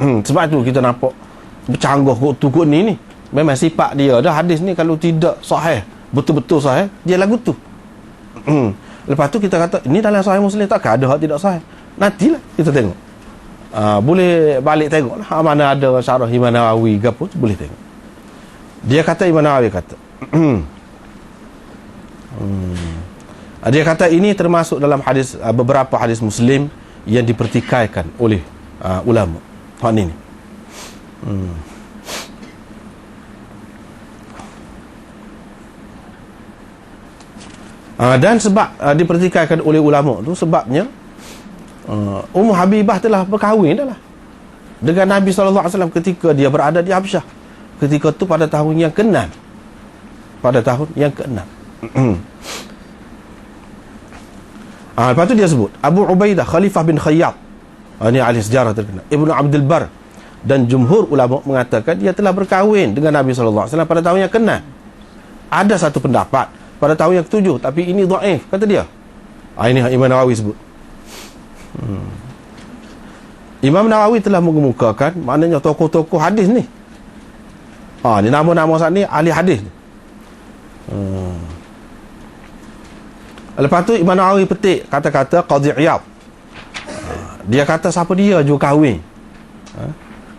Sebab tu kita nampak bercanggah kok ni memang sifat dia dah. Hadis ni kalau tidak sahih, betul-betul sahih, dia lagu tu. Lepas tu kita kata ini dalam Sahih Muslim, takkan ada hak tidak sahih. Nantilah kita tengok. Boleh balik tengok lah mana ada syarah Imam Nawawi ke apa, boleh tengok. Dia kata, Imam Nawawi kata dia kata ini termasuk dalam hadis, beberapa hadis Muslim yang dipertikaikan oleh ulama. Hak ni. Dan sebab dipertikaikan oleh ulama tu, sebabnya Ummu Habibah telah berkahwin dah lah dengan Nabi SAW ketika dia berada di Habsyah. Ketika tu pada tahun yang ke-6. Lepas tu dia sebut Abu Ubaidah Khalifah bin Khayyat, ini ahli sejarah terkenal, Ibnu Abdul Bar dan jumhur ulama mengatakan dia telah berkahwin dengan Nabi SAW pada tahun yang ke-6. Ada satu pendapat pada tahun yang ke-7, tapi ini dhaif kata dia. Ini Imam Nawawi sebut. Imam Nawawi telah mengemukakan maknanya tokoh-tokoh hadis ni. Ni nama-nama saat ni ahli hadis. Lepas tu Imam Nawawi petik kata-kata Qadhi Iyad. Dia kata siapa dia juga kahwin,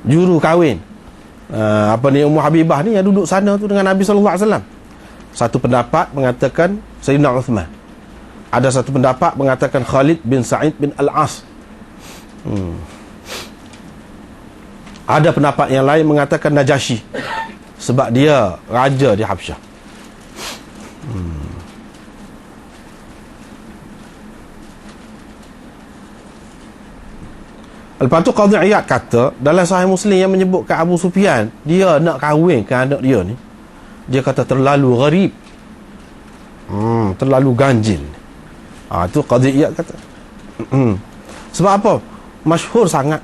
juru kahwin Ummu Habibah ni yang duduk sana tu dengan Nabi SAW. Satu pendapat mengatakan Sayyidina Uthman. Ada satu pendapat mengatakan Khalid bin Sa'id bin Al-As. Ada pendapat yang lain mengatakan Najasyi, sebab dia raja di Habsyah. Lepas tu Qadhi Iyad kata dalam Sahih Muslim yang menyebutkan Abu Sufyan dia nak kahwinkan anak dia ni, dia kata terlalu gharib, terlalu ganjil. Itu Qadhi Iyad kata. Sebab apa? Masyhur sangat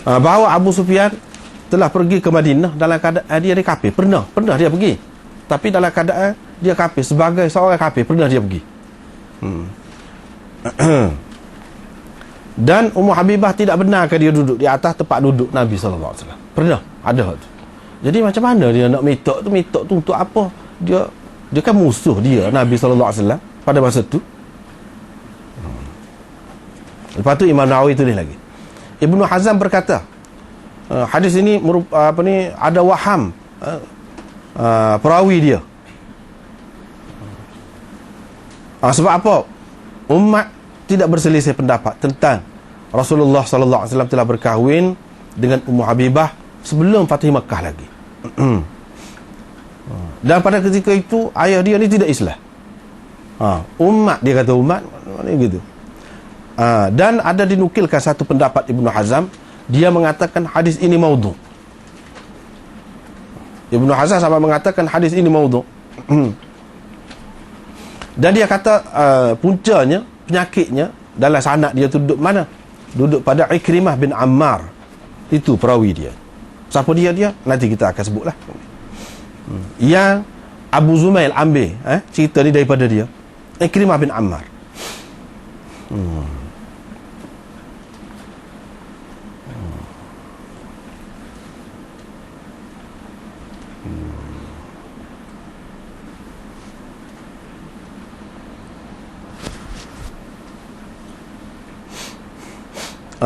bahawa Abu Sufyan telah pergi ke Madinah dalam keadaan dia kafir. Pernah dia pergi, tapi dalam keadaan dia kafir. Sebagai seorang kafir pernah dia pergi. Dan Ummu Habibah tidak benarkan dia duduk di atas tempat duduk Nabi SAW. Pernah ada tu. Jadi macam mana dia nak minta tu untuk apa? Dia kan musuh dia Nabi SAW pada masa tu. Lepas tu Imam Nawawi tulis lagi, Ibnu Hazm berkata hadis ini ada waham perawi dia. Sebab apa? Umat tidak berselisih pendapat tentang Rasulullah SAW telah berkahwin dengan Ummu Habibah sebelum Fatih Makkah lagi. Dan pada ketika itu ayah dia ni tidak Islam. Umat, dia kata umat gitu. Dan ada dinukilkan satu pendapat Ibnu Hazm, dia mengatakan hadis ini maudhu'. Ibnu Hazm sampai mengatakan hadis ini maudhu'. Dan dia kata puncanya, penyakitnya dalam sanad dia tu duduk mana? Duduk pada Ikrimah bin Ammar. Itu perawi dia. Siapa dia? Nanti kita akan sebutlah. Yang Abu Zumail ambil cerita ni daripada dia, Ikrimah bin Ammar.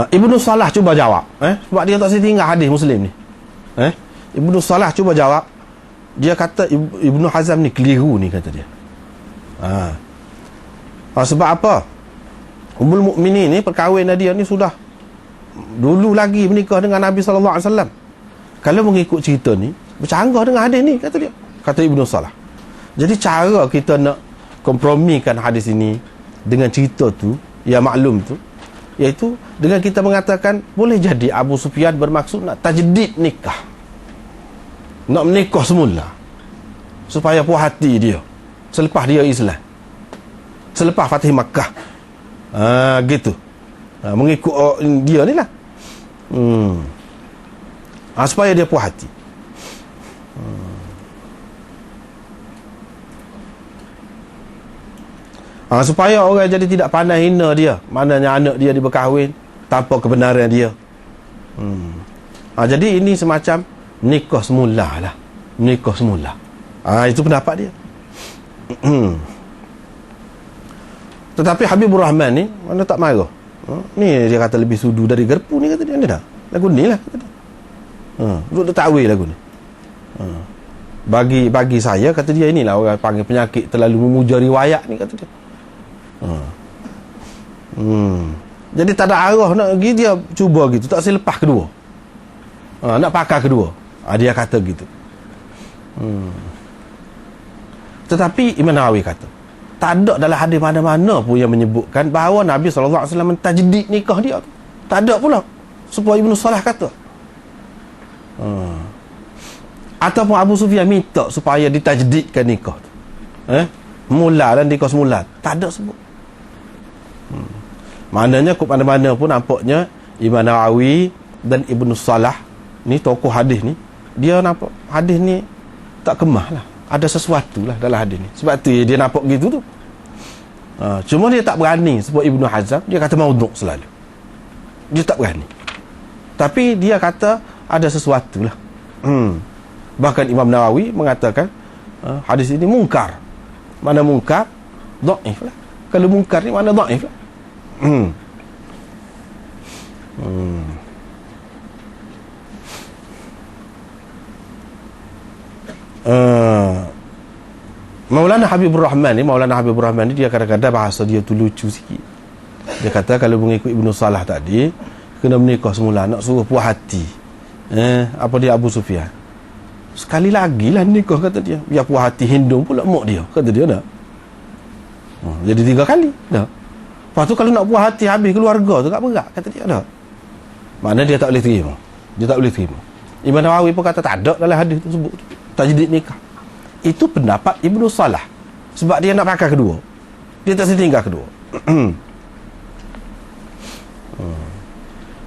Ibnu Salah cuba jawab, sebab dia tak setinggal hadis Muslim ni. Ibnu Salah cuba jawab. Dia kata Ibnu Hazm ni keliru ni, kata dia. Sebab apa? Ummul Mukminin ni perkahwinan dia ni sudah dulu lagi menikah dengan Nabi SAW. Kalau mengikut cerita ni bercanggah dengan hadis ni, kata dia, kata Ibnu Salah. Jadi cara kita nak kompromikan hadis ini dengan cerita tu yang maklum tu, iaitu dengan kita mengatakan boleh jadi Abu Sufyan bermaksud nak tajdid nikah, nak menikah semula supaya puas hati dia selepas dia Islam, selepas Fatih Makkah. Gitu. Mengikut dia ni lah. Supaya dia puas hati. Supaya orang jadi tidak pandai hina dia, maknanya anak dia diberkahwin tanpa kebenaran dia. Jadi ini semacam nikah semula lah. Nikah semula. Itu pendapat dia. Tetapi Habibur Rahman ni mana tak marah. Ni dia kata lebih sudu dari gerpu ni, kata dia. Dia dah. Lagu ni lah, kata dia. Duduk dia takwil lagu ni. Bagi saya, kata dia, inilah orang panggil penyakit terlalu memuja riwayat ni, kata dia. Jadi tak ada arah nak pergi, dia cuba gitu, tak selepas kedua. Nak pakai kedua. Dia kata gitu. Tetapi Imam Nawawi kata, tak ada dalam hadis mana-mana pun yang menyebutkan bahawa Nabi SAW mentajdid nikah dia. Tak ada pula. Supaya Ibn Salah kata. Ataupun Abu Sufyan minta supaya ditajdidkan nikah tu. Mula dan nikah semula. Tak ada sebut. Maknanya kut mana-mana pun nampaknya Imam Nawawi dan Ibn Salah ni tokoh hadis ni, dia nampak hadis ni tak kemah lah. Ada sesuatu lah dalam hadis ni. Sebab tu dia nampak gitu tu. Cuma dia tak berani sebab Ibnu Hazm, dia kata maudhu' selalu. Dia tak berani. Tapi dia kata ada sesuatu lah. Bahkan Imam Nawawi mengatakan hadis ini mungkar. Mana mungkar? Dhaif lah. Kalau mungkar ni mana dhaif lah. Maulana Habibur Rahman ni dia kadang-kadang bahasa dia tu lucu sikit. Dia kata kalau mengikut Ibn Salah tadi, kena menikah semula, nak suruh puas hati. Apa dia Abu Sufyan, sekali lagi lah nikah, kata dia, biar puas hati hindung pula mak dia, kata dia dah. Jadi 3 kali dah. Lepas tu kalau nak puas hati habis keluarga tu tak berat, kata dia dah. Mana dia tak boleh terima. Dia tak boleh terima. Imam Nawawi pun kata tak ada dalam hadis tu sebut tajdid nikah. Itu pendapat Ibnu Salah. Sebab dia nak pakai kedua. Dia tak setinggal kedua.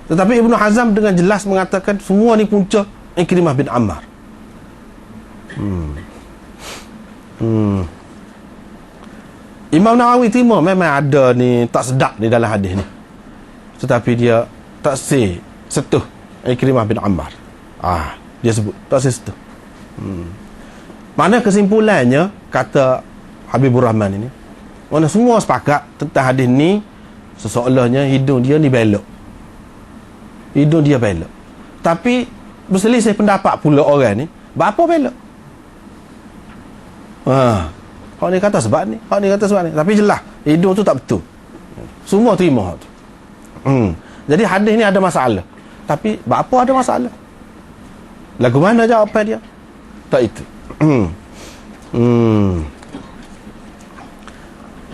Tetapi Ibnu Hazm dengan jelas mengatakan semua ni punca Ikrimah bin Ammar. Imam Nawawi terima memang ada ni tak sedap ni dalam hadis ni. Tetapi dia tak setuh Ikrimah bin Ammar. Dia sebut tak setuh. Mana kesimpulannya, kata Habibur Rahman ini, mana semua sepakat tentang hadis ni, seseolahnya hidung dia ni belok. Hidung dia belok. Tapi berselisih pendapat pula orang ni, apa belok? Hak ni kata sebab ni, hak ni kata sebab ni. Tapi jelas hidung tu tak betul. Semua terima hak tu. Jadi hadis ni ada masalah. Tapi apa ada masalah? Lagu mana jawapan dia? Tak itu.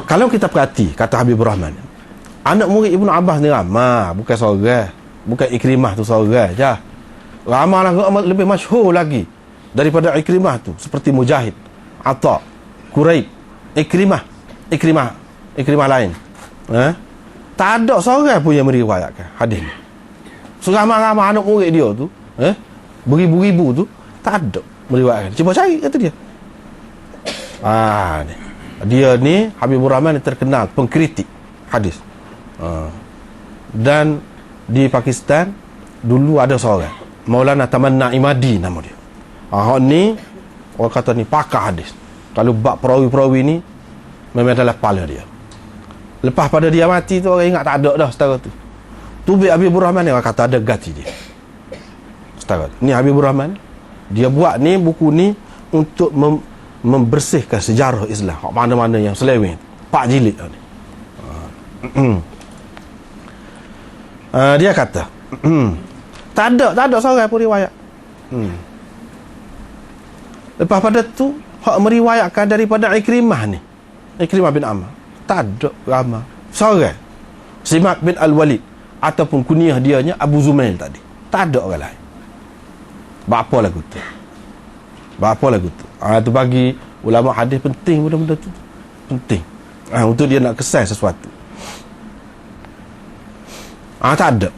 Kalau kita perhati, kata Habibur Rahman, anak murid Ibnu Abbas ni ramai, bukan seorang, bukan Ikrimah tu seorang je. Ramai lebih masyhur lagi daripada Ikrimah tu, seperti Mujahid, Atha, Quraib, Ikrimah lain. Tak ada seorang pun yang meriwayatkan hadis ni. Seramai-ramai anak murid dia tu, beribu-ribu tu, tak ada meriwayatkan. Cuba cari, kata dia. Ni. Dia ni Habibur Rahman ni terkenal pengkritik hadis. Dan di Pakistan dulu ada seorang Maulana Tamanna Imadi nama dia. Hak ni orang kata ni pakar hadis. Kalau bab perawi-perawi ni memang dalam kepala dia. Lepas pada dia mati tu orang ingat tak ada dah setara tu. Tubik Habibur Rahman ni orang kata ada gati dia. Setara. Ni Habibur Rahman, dia buat ni buku ni untuk membersihkan sejarah Islam. Mana-mana yang seleweng. 4 jilid ni. Dia kata, tak ada seorang pun riwayat. Lepas pada tu, hak meriwayatkan daripada Ikrimah ni, Ikrimah bin Ammar, tak ada ramai seorang. Simak bin Al-Walid ataupun kunyah dianya Abu Zumail tadi, tak ada orang lain. Apa lagu tu? Itu bagi ulama hadis penting benda-benda tu. Penting. Untuk dia nak kesan sesuatu. Tak ada.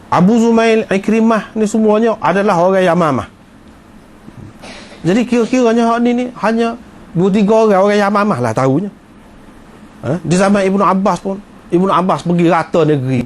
Abu Zumail, Ikrimah ni semuanya adalah orang Yamamah. Jadi kira-kiranya hak ni hanya Dua tiga orang Yamamah lah tahunya. Di zaman Ibnu Abbas pun, Ibnu Abbas pergi rata negeri